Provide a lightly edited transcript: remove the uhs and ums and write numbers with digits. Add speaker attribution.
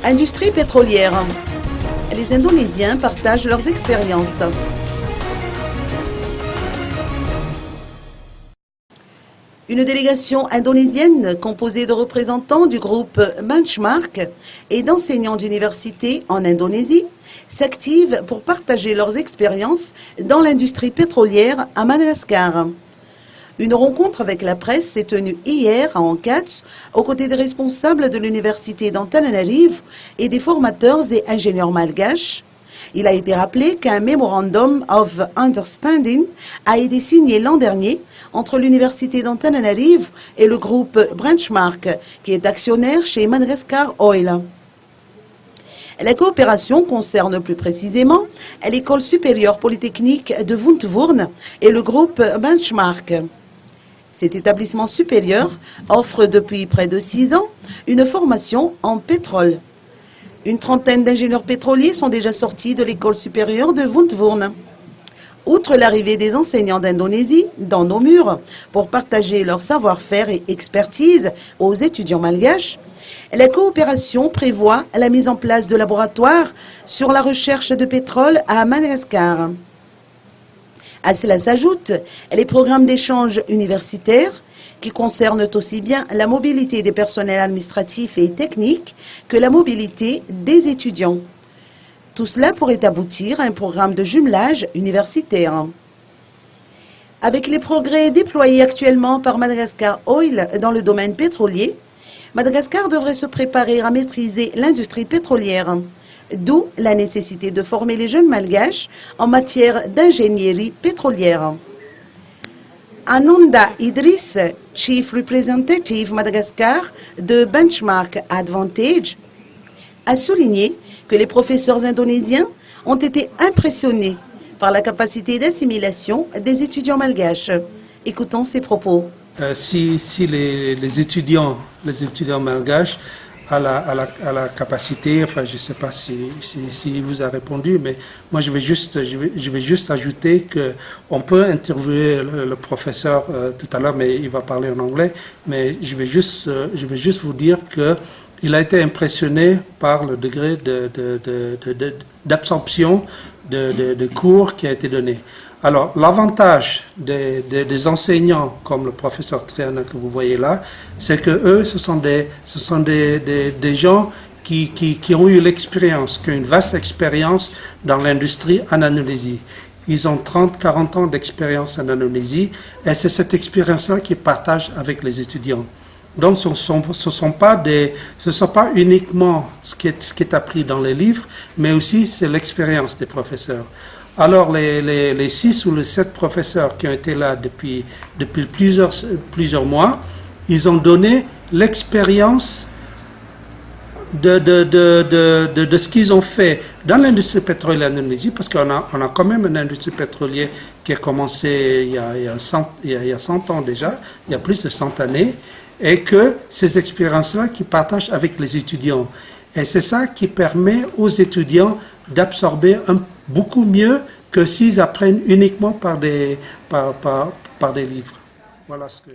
Speaker 1: Industrie pétrolière. Les Indonésiens partagent leurs expériences. Une délégation indonésienne composée de représentants du groupe Benchmark et d'enseignants d'université en Indonésie s'active pour partager leurs expériences dans l'industrie pétrolière à Madagascar. Une rencontre avec la presse s'est tenue hier à Ankats, aux côtés des responsables de l'université d'Antananarivo et des formateurs et ingénieurs malgaches. Il a été rappelé qu'un Memorandum of Understanding a été signé l'an dernier entre l'université d'Antananarivo et le groupe Benchmark, qui est actionnaire chez Madagascar Oil. La coopération concerne plus précisément l'école supérieure polytechnique de Windhoek et le groupe Benchmark. Cet établissement supérieur offre depuis près de 6 ans une formation en pétrole. Une trentaine d'ingénieurs pétroliers sont déjà sortis de l'école supérieure de Windhoek. Outre l'arrivée des enseignants d'Indonésie dans nos murs pour partager leur savoir-faire et expertise aux étudiants malgaches, la coopération prévoit la mise en place de laboratoires sur la recherche de pétrole à Madagascar. À cela s'ajoutent les programmes d'échange universitaires qui concernent aussi bien la mobilité des personnels administratifs et techniques que la mobilité des étudiants. Tout cela pourrait aboutir à un programme de jumelage universitaire. Avec les progrès déployés actuellement par Madagascar Oil dans le domaine pétrolier, Madagascar devrait se préparer à maîtriser l'industrie pétrolière, d'où la nécessité de former les jeunes malgaches en matière d'ingénierie pétrolière. Ananda Idriss, Chief Representative Madagascar de Benchmark Advantage, a souligné que les professeurs indonésiens ont été impressionnés par la capacité d'assimilation des étudiants malgaches. Écoutons ses propos.
Speaker 2: Si les étudiants malgaches à la capacité, enfin je ne sais pas si vous a répondu, mais moi je vais juste ajouter qu'on peut interviewer le professeur tout à l'heure, mais il va parler en anglais, mais je vais juste vous dire qu'il a été impressionné par le degré d'absorption de cours qui a été donné. Alors, l'avantage des enseignants, comme le professeur Triana que vous voyez là, c'est que eux, ce sont des gens qui ont eu l'expérience, qui ont une vaste expérience dans l'industrie en Indonésie. Ils ont 30-40 ans d'expérience en Indonésie, et c'est cette expérience-là qu'ils partagent avec les étudiants. Donc, ce sont pas uniquement ce qui est appris dans les livres, mais aussi c'est l'expérience des professeurs. Alors, les 6 ou les 7 professeurs qui ont été là depuis plusieurs mois, ils ont donné l'expérience de ce qu'ils ont fait dans l'industrie pétrolière en Indonésie, parce qu'on a quand même une industrie pétrolière qui a commencé il y a 100 ans déjà, il y a plus de 100 années, et que ces expériences-là qu'ils partagent avec les étudiants. Et c'est ça qui permet aux étudiants d'absorber beaucoup mieux que s'ils apprennent uniquement par des livres. Voilà ce que...